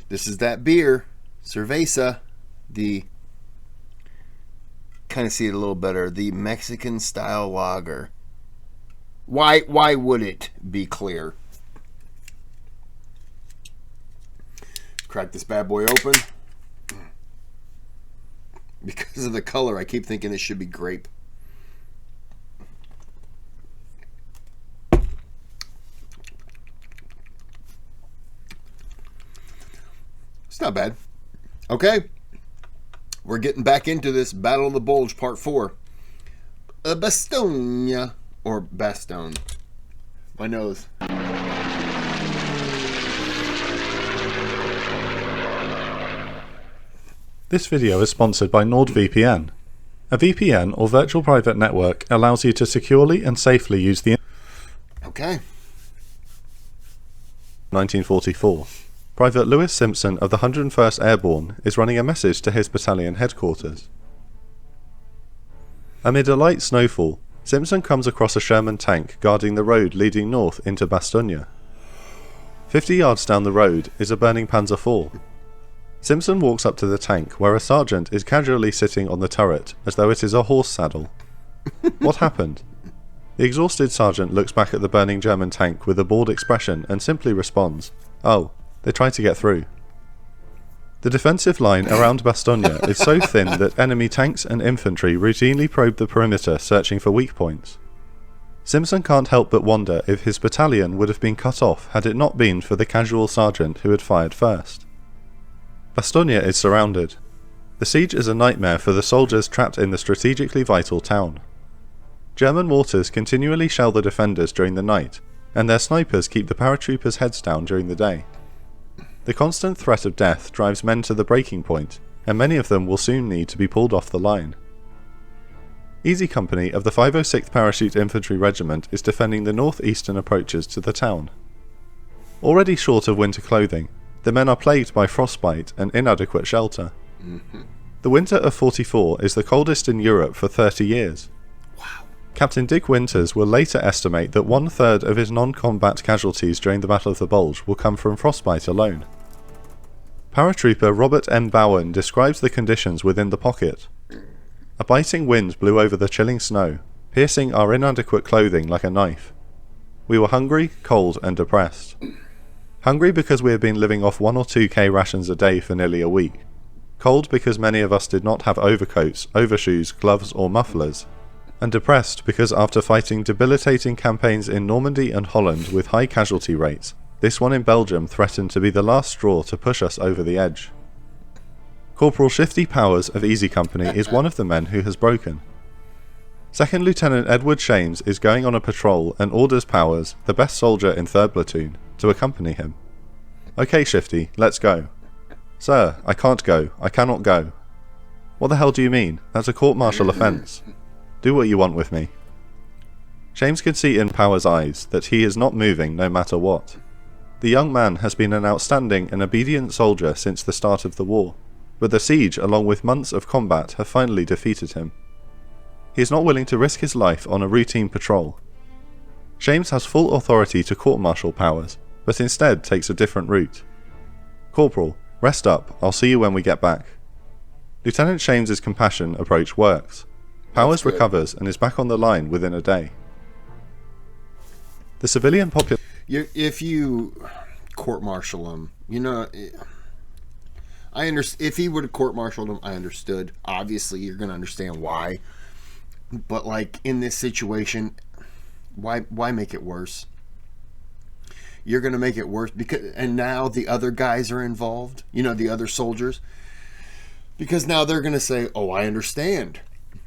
This is that beer, Cerveza, the, kind of see it a little better, the Mexican style lager. Why would it be clear? Crack this bad boy open. Because of the color, I keep thinking this should be grape. It's not bad. Okay. We're getting back into this Battle of the Bulge Part 4. A Bastogne. Or Bastogne. My nose. This video is sponsored by NordVPN. A VPN, or virtual private network, allows you to securely and safely use the Okay. 1944. Private Lewis Simpson of the 101st Airborne is running a message to his battalion headquarters. Amid a light snowfall, Simpson comes across a Sherman tank guarding the road leading north into Bastogne. 50 yards down the road is a burning Panzer IV. Simpson walks up to the tank where a sergeant is casually sitting on the turret as though it is a horse saddle. What happened? The exhausted sergeant looks back at the burning German tank with a bored expression and simply responds, "Oh, they tried to get through." The defensive line around Bastogne is so thin that enemy tanks and infantry routinely probe the perimeter searching for weak points. Simpson can't help but wonder if his battalion would have been cut off had it not been for the casual sergeant who had fired first. Bastogne is surrounded. The siege is a nightmare for the soldiers trapped in the strategically vital town. German mortars continually shell the defenders during the night, and their snipers keep the paratroopers' heads down during the day. The constant threat of death drives men to the breaking point, and many of them will soon need to be pulled off the line. Easy Company of the 506th Parachute Infantry Regiment is defending the northeastern approaches to the town. Already short of winter clothing, the men are plagued by frostbite and inadequate shelter. The winter of 44 is the coldest in Europe for 30 years. Wow. Captain Dick Winters will later estimate that 1/3 of his non-combat casualties during the Battle of the Bulge will come from frostbite alone. Paratrooper Robert M. Bowen describes the conditions within the pocket. A biting wind blew over the chilling snow, piercing our inadequate clothing like a knife. We were hungry, cold, and depressed. Hungry because we had been living off 1 or 2 K rations a day for nearly a week. Cold because many of us did not have overcoats, overshoes, gloves, or mufflers. And depressed because after fighting debilitating campaigns in Normandy and Holland with high casualty rates, this one in Belgium threatened to be the last straw to push us over the edge. Corporal Shifty Powers of Easy Company is one of the men who has broken. Second Lieutenant Edward Shames is going on a patrol and orders Powers, the best soldier in 3rd Platoon, to accompany him. "Okay, Shifty, let's go." "Sir, I can't go. I cannot go." "What the hell do you mean? That's a court-martial offence. Do what you want with me." Shames can see in Powers' eyes that he is not moving no matter what. The young man has been an outstanding and obedient soldier since the start of the war, but the siege along with months of combat have finally defeated him. He is not willing to risk his life on a routine patrol. Shames has full authority to court-martial Powers, but instead takes a different route. "Corporal, rest up, I'll see you when we get back." Lieutenant Shames's compassion approach works. Powers recovers and is back on the line within a day. The civilian population... If you court-martial him, if he would have court-martialed him, I understood. Obviously, you're going to understand why. But, like, in this situation, why make it worse? You're going to make it worse and now the other guys are involved, the other soldiers. Because now they're going to say, "Oh, I understand."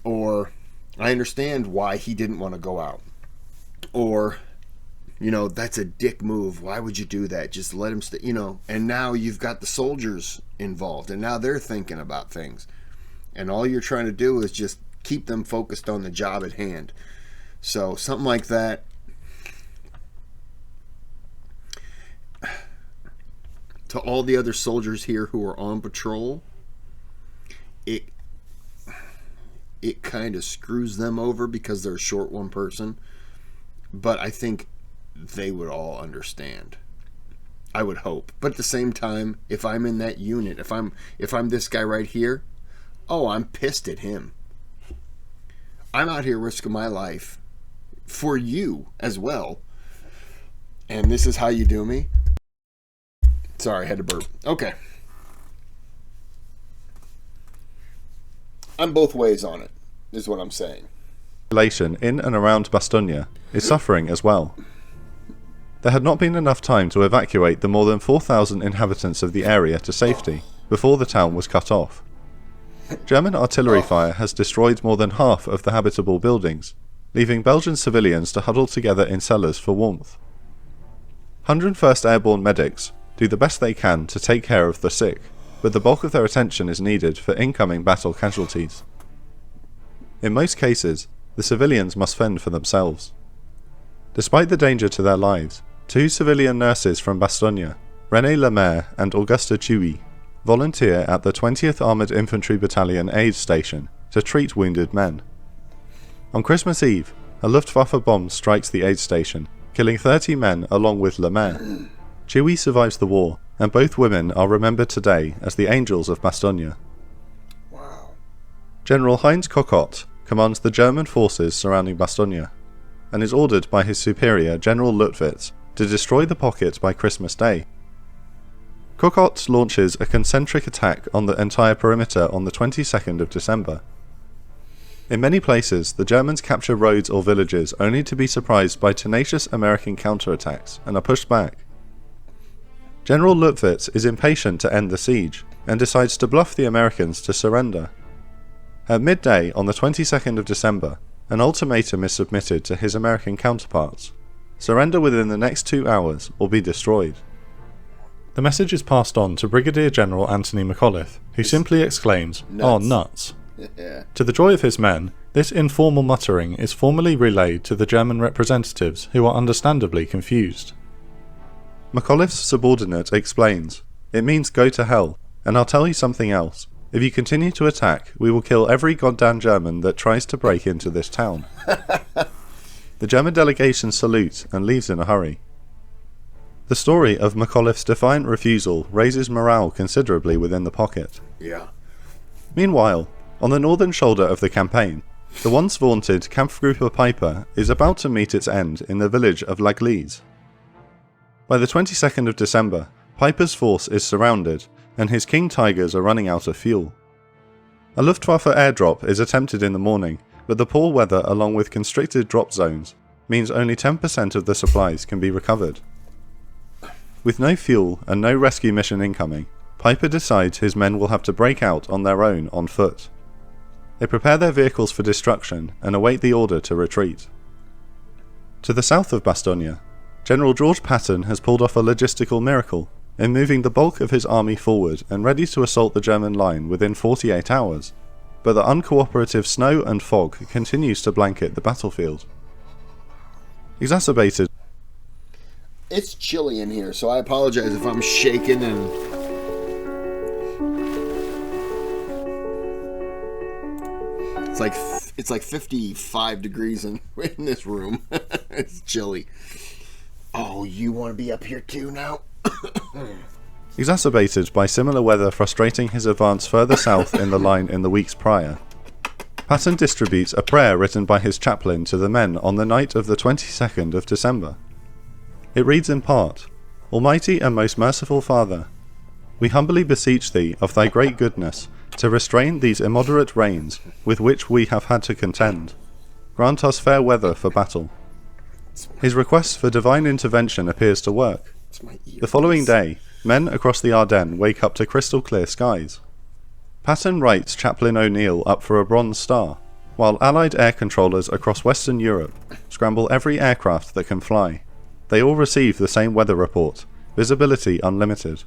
Or, "I understand why he didn't want to go out." Or, "That's a dick move. Why would you do that? Just let him stay," And now you've got the soldiers involved, and now they're thinking about things. And all you're trying to do is just keep them focused on the job at hand. So, something like that. To all the other soldiers here who are on patrol, it kind of screws them over because they're short one person. But I think they would all understand. I would hope. But at the same time, if I'm in that unit, if I'm this guy right here, oh, I'm pissed at him. I'm out here risking my life for you as well. And this is how you do me? Sorry, I had to burp. Okay. I'm both ways on it, is what I'm saying. Population in and around Bastogne is suffering as well. There had not been enough time to evacuate the more than 4,000 inhabitants of the area to safety before the town was cut off. German artillery fire has destroyed more than half of the habitable buildings, leaving Belgian civilians to huddle together in cellars for warmth. 101st Airborne medics do the best they can to take care of the sick, but the bulk of their attention is needed for incoming battle casualties. In most cases, the civilians must fend for themselves. Despite the danger to their lives, 2 civilian nurses from Bastogne, René Lemaire and Augusta Chewy, volunteer at the 20th Armoured Infantry Battalion aid station to treat wounded men. On Christmas Eve, a Luftwaffe bomb strikes the aid station, killing 30 men along with Lemaire. Chewy survives the war, and both women are remembered today as the Angels of Bastogne. Wow. General Heinz Kokott commands the German forces surrounding Bastogne, and is ordered by his superior General Luttwitz to destroy the pocket by Christmas Day. Kokott launches a concentric attack on the entire perimeter on the 22nd of December. In many places, the Germans capture roads or villages only to be surprised by tenacious American counterattacks and are pushed back. General Luttwitz is impatient to end the siege and decides to bluff the Americans to surrender. At midday on the 22nd of December, an ultimatum is submitted to his American counterparts: surrender within the next 2 hours or be destroyed. The message is passed on to Brigadier General Anthony McAuliffe, who simply exclaims, "Oh, nuts." To the joy of his men, this informal muttering is formally relayed to the German representatives, who are understandably confused. McAuliffe's subordinate explains, "It means go to hell, and I'll tell you something else. If you continue to attack, we will kill every goddamn German that tries to break into this town." The German delegation salutes and leaves in a hurry. The story of McAuliffe's defiant refusal raises morale considerably within the pocket. Yeah. Meanwhile, on the northern shoulder of the campaign, the once vaunted Kampfgruppe Piper is about to meet its end in the village of L'Église. By the 22nd of December, Piper's force is surrounded, and his King Tigers are running out of fuel. A Luftwaffe airdrop is attempted in the morning, but the poor weather along with constricted drop zones means only 10% of the supplies can be recovered. With no fuel and no rescue mission incoming, Piper decides his men will have to break out on their own on foot. They prepare their vehicles for destruction and await the order to retreat. To the south of Bastogne, General George Patton has pulled off a logistical miracle in moving the bulk of his army forward and ready to assault the German line within 48 hours, but the uncooperative snow and fog continues to blanket the battlefield. Exacerbated. It's chilly in here, so I apologize if I'm shaking and... It's like 55 degrees in this room. It's chilly. Oh, you want to be up here too now? Exacerbated by similar weather frustrating his advance further south in the line in the weeks prior, Patton distributes a prayer written by his chaplain to the men on the night of the 22nd of December. It reads in part, "Almighty and most merciful Father, we humbly beseech thee of thy great goodness to restrain these immoderate rains with which we have had to contend. Grant us fair weather for battle." His request for divine intervention appears to work. The following day, men across the Ardennes wake up to crystal clear skies. Patton writes Chaplain O'Neill up for a Bronze Star, while Allied air controllers across Western Europe scramble every aircraft that can fly. They all receive the same weather report, visibility unlimited.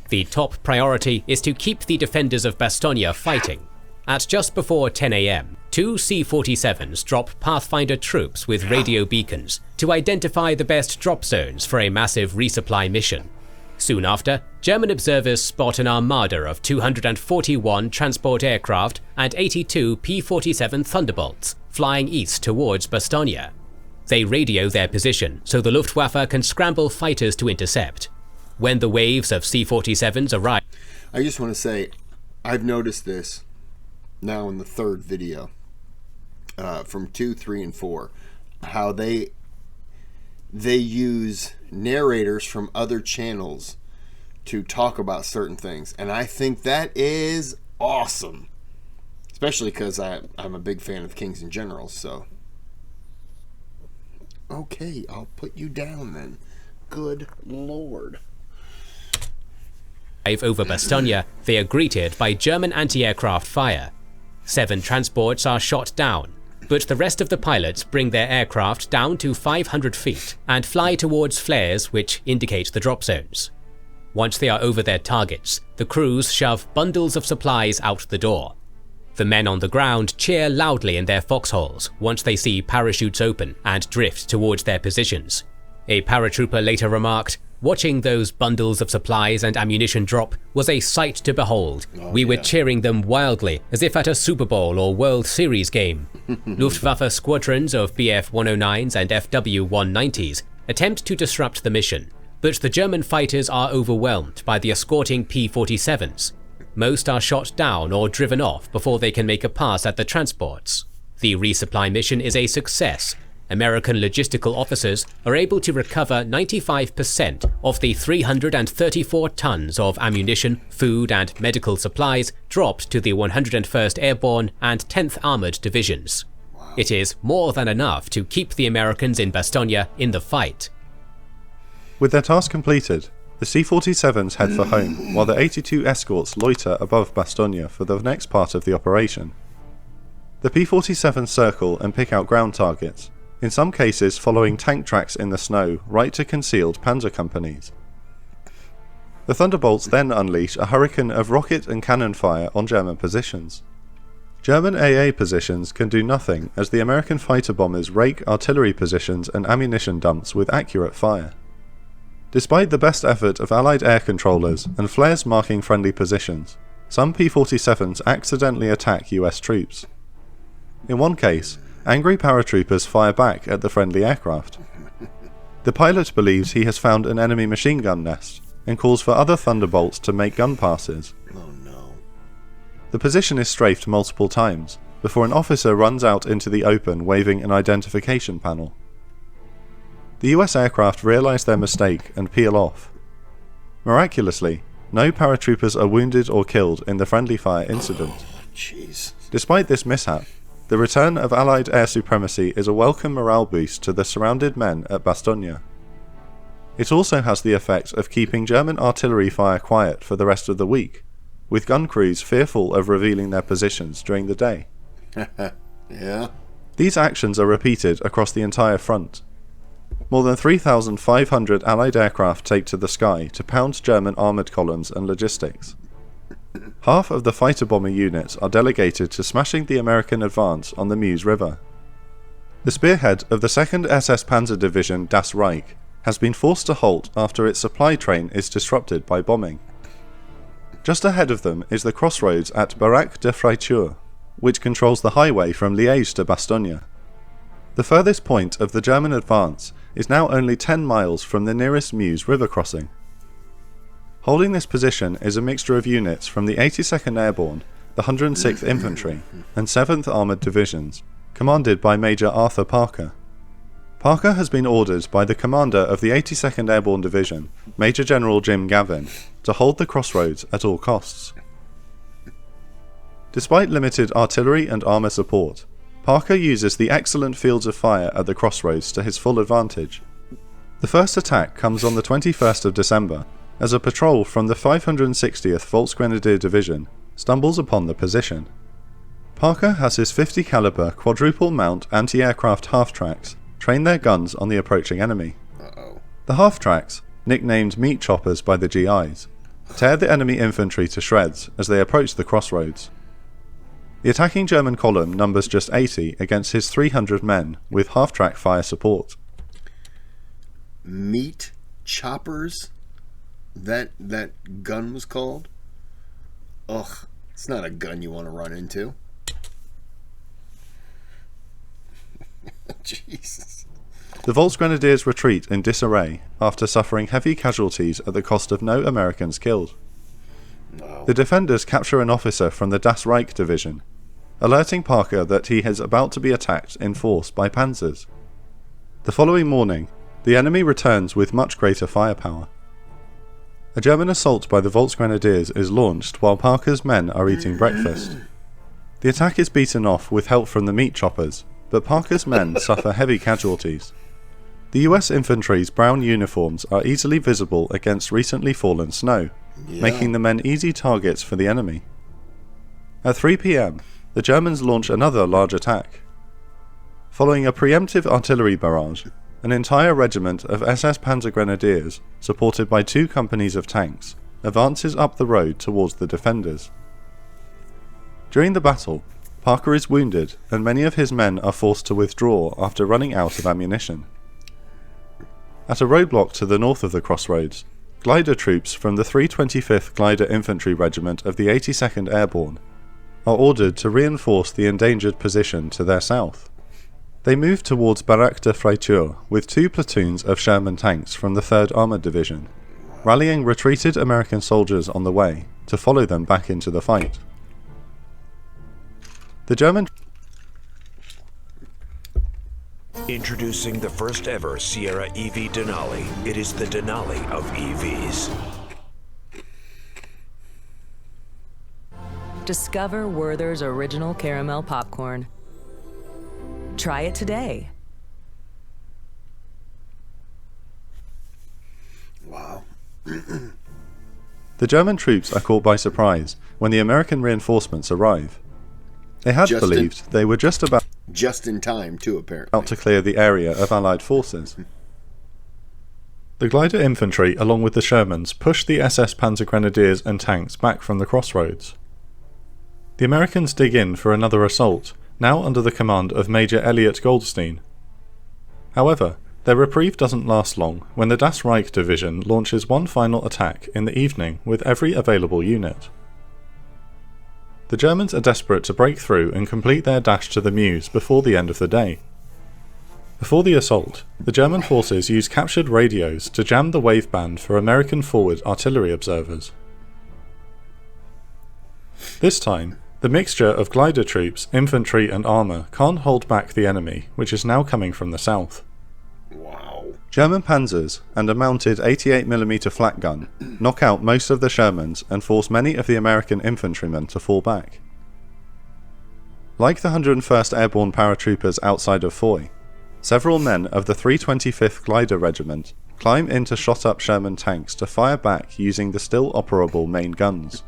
The top priority is to keep the defenders of Bastogne fighting. At just before 10 AM, 2 C-47s drop Pathfinder troops with radio beacons to identify the best drop zones for a massive resupply mission. Soon after, German observers spot an armada of 241 transport aircraft and 82 P-47 Thunderbolts flying east towards Bastogne. They radio their position so the Luftwaffe can scramble fighters to intercept. When the waves of C-47s arrive... I just want to say, I've noticed this now in the third video, from 2, 3, and 4, how they use narrators from other channels to talk about certain things, and I think that is awesome, especially because I'm a big fan of Kings and Generals. So okay, I'll put you down then. Good Lord. Over Bastogne, they are greeted by German anti-aircraft fire. 7 transports are shot down, but the rest of the pilots bring their aircraft down to 500 feet and fly towards flares which indicate the drop zones. Once they are over their targets, the crews shove bundles of supplies out the door. The men on the ground cheer loudly in their foxholes once they see parachutes open and drift towards their positions. A paratrooper later remarked, "Watching those bundles of supplies and ammunition drop was a sight to behold. We were cheering them wildly, as if at a Super Bowl or World Series game." Luftwaffe squadrons of Bf-109s and FW-190s attempt to disrupt the mission, but the German fighters are overwhelmed by the escorting P-47s. Most are shot down or driven off before they can make a pass at the transports. The resupply mission is a success. American logistical officers are able to recover 95% of the 334 tons of ammunition, food and medical supplies dropped to the 101st Airborne and 10th Armored Divisions. It is more than enough to keep the Americans in Bastogne in the fight. With their task completed, the C-47s head for home, while the 82 escorts loiter above Bastogne for the next part of the operation. The P-47s circle and pick out ground targets, in some cases following tank tracks in the snow right to concealed panzer companies. The Thunderbolts then unleash a hurricane of rocket and cannon fire on German positions. German AA positions can do nothing as the American fighter bombers rake artillery positions and ammunition dumps with accurate fire. Despite the best effort of Allied air controllers and flares marking friendly positions, some P-47s accidentally attack US troops. In one case, angry paratroopers fire back at the friendly aircraft. The pilot believes he has found an enemy machine gun nest and calls for other Thunderbolts to make gun passes. Oh no. The position is strafed multiple times before an officer runs out into the open waving an identification panel. The US aircraft realise their mistake and peel off. Miraculously, no paratroopers are wounded or killed in the friendly fire incident. Jeez. Despite this mishap, the return of Allied air supremacy is a welcome morale boost to the surrounded men at Bastogne. It also has the effect of keeping German artillery fire quiet for the rest of the week, with gun crews fearful of revealing their positions during the day. Yeah. These actions are repeated across the entire front. More than 3,500 Allied aircraft take to the sky to pound German armoured columns and logistics. Half of the fighter bomber units are delegated to smashing the American advance on the Meuse River. The spearhead of the 2nd SS Panzer Division Das Reich has been forced to halt after its supply train is disrupted by bombing. Just ahead of them is the crossroads at Baraque de Freiture, which controls the highway from Liège to Bastogne. The furthest point of the German advance is now only 10 miles from the nearest Meuse River crossing. Holding this position is a mixture of units from the 82nd Airborne, the 106th Infantry, and 7th Armoured Divisions, commanded by Major Arthur Parker. Parker has been ordered by the commander of the 82nd Airborne Division, Major General Jim Gavin, to hold the crossroads at all costs. Despite limited artillery and armour support, Parker uses the excellent fields of fire at the crossroads to his full advantage. The first attack comes on the 21st of December, as a patrol from the 560th Volksgrenadier Division stumbles upon the position. Parker has his 50 caliber quadruple mount anti-aircraft half-tracks train their guns on the approaching enemy. The half-tracks, nicknamed meat choppers by the GIs, tear the enemy infantry to shreds as they approach the crossroads. The attacking German column numbers just 80 against his 300 men with half-track fire support. Meat choppers? That gun was called? Ugh, it's not a gun you want to run into. Jesus. The Volksgrenadiers retreat in disarray after suffering heavy casualties at the cost of no Americans killed. No. The defenders capture an officer from the Das Reich division, alerting Parker that he is about to be attacked in force by panzers. The following morning, the enemy returns with much greater firepower. A German assault by the Volksgrenadiers is launched while Parker's men are eating breakfast. The attack is beaten off with help from the meat choppers, but Parker's men suffer heavy casualties. The US infantry's brown uniforms are easily visible against recently fallen snow, making the men easy targets for the enemy. At 3 PM, the Germans launch another large attack. Following a preemptive artillery barrage, an entire regiment of SS Panzer Grenadiers, supported by 2 companies of tanks, advances up the road towards the defenders. During the battle, Parker is wounded and many of his men are forced to withdraw after running out of ammunition. At a roadblock to the north of the crossroads, glider troops from the 325th Glider Infantry Regiment of the 82nd Airborne are ordered to reinforce the endangered position to their south. They move towards Barraque de Freiture with 2 platoons of Sherman tanks from the 3rd Armoured Division, rallying retreated American soldiers on the way to follow them back into the fight. The German Introducing the first ever Sierra EV Denali. It is the Denali of EVs. Discover Werther's original caramel popcorn. Try it today. Wow. The German troops are caught by surprise when the American reinforcements arrive. They had believed they were just in time, too, apparently. to clear the area of Allied forces. The Glider infantry, along with the Shermans, pushed the SS Panzer Grenadiers and tanks back from the crossroads. The Americans dig in for another assault, now under the command of Major Elliot Goldstein. However, their reprieve doesn't last long when the Das Reich division launches one final attack in the evening with every available unit. The Germans are desperate to break through and complete their dash to the Meuse before the end of the day. Before the assault, the German forces use captured radios to jam the waveband for American forward artillery observers. This time, the mixture of glider troops, infantry and armour can't hold back the enemy, which is now coming from the south. Wow. German panzers and a mounted 88mm flak gun knock out most of the Shermans and force many of the American infantrymen to fall back. Like the 101st Airborne paratroopers outside of Foy, several men of the 325th Glider Regiment climb into shot-up Sherman tanks to fire back using the still operable main guns.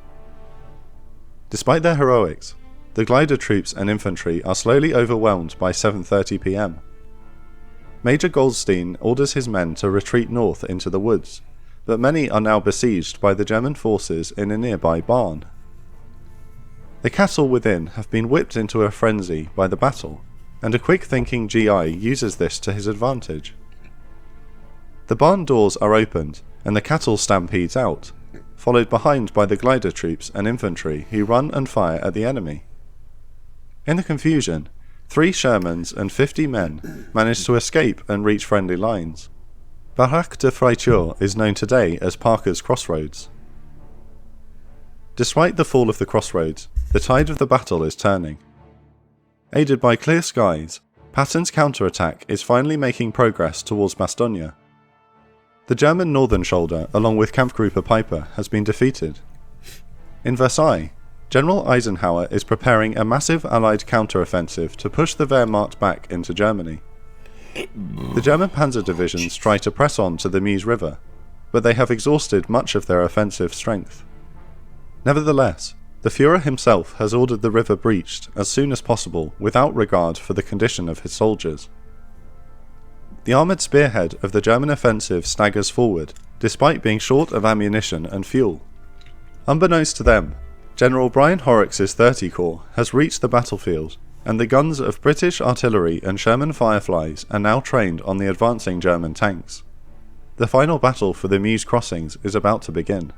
Despite their heroics, the glider troops and infantry are slowly overwhelmed by 7:30 PM. Major Goldstein orders his men to retreat north into the woods, but many are now besieged by the German forces in a nearby barn. The cattle within have been whipped into a frenzy by the battle, and a quick-thinking GI uses this to his advantage. The barn doors are opened, and the cattle stampedes out, followed behind by the glider troops and infantry who run and fire at the enemy. In the confusion, 3 Shermans and 50 men manage to escape and reach friendly lines. Barraque de Freiture is known today as Parker's Crossroads. Despite the fall of the crossroads, the tide of the battle is turning. Aided by clear skies, Patton's counterattack is finally making progress towards Bastogne. The German northern shoulder, along with Kampfgruppe Peiper, has been defeated. In Versailles, General Eisenhower is preparing a massive Allied counter-offensive to push the Wehrmacht back into Germany. The German panzer divisions try to press on to the Meuse River, but they have exhausted much of their offensive strength. Nevertheless, the Führer himself has ordered the river breached as soon as possible without regard for the condition of his soldiers. The armoured spearhead of the German offensive staggers forward, despite being short of ammunition and fuel. Unbeknownst to them, General Brian Horrocks' 30 Corps has reached the battlefield, and the guns of British artillery and Sherman Fireflies are now trained on the advancing German tanks. The final battle for the Meuse crossings is about to begin.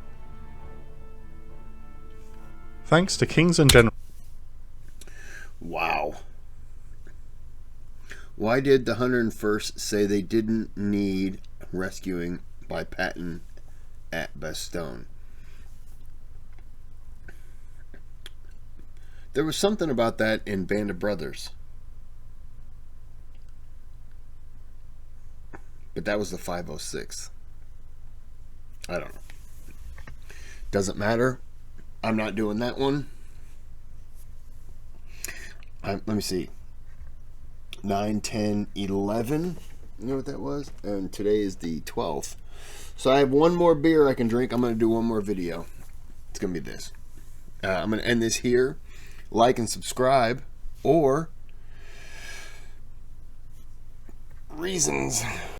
Thanks to Kings and Generals. Wow. Why did the 101st say they didn't need rescuing by Patton at Bastogne? There was something about that in Band of Brothers. But that was the 506. I don't know. Doesn't matter. I'm not doing that one. Let me see. 9, 10, 11. You know what that was? And today is the 12th. So I have one more beer I can drink. I'm going to do one more video. It's going to be this. I'm going to end this here. Like and subscribe. Or reasons.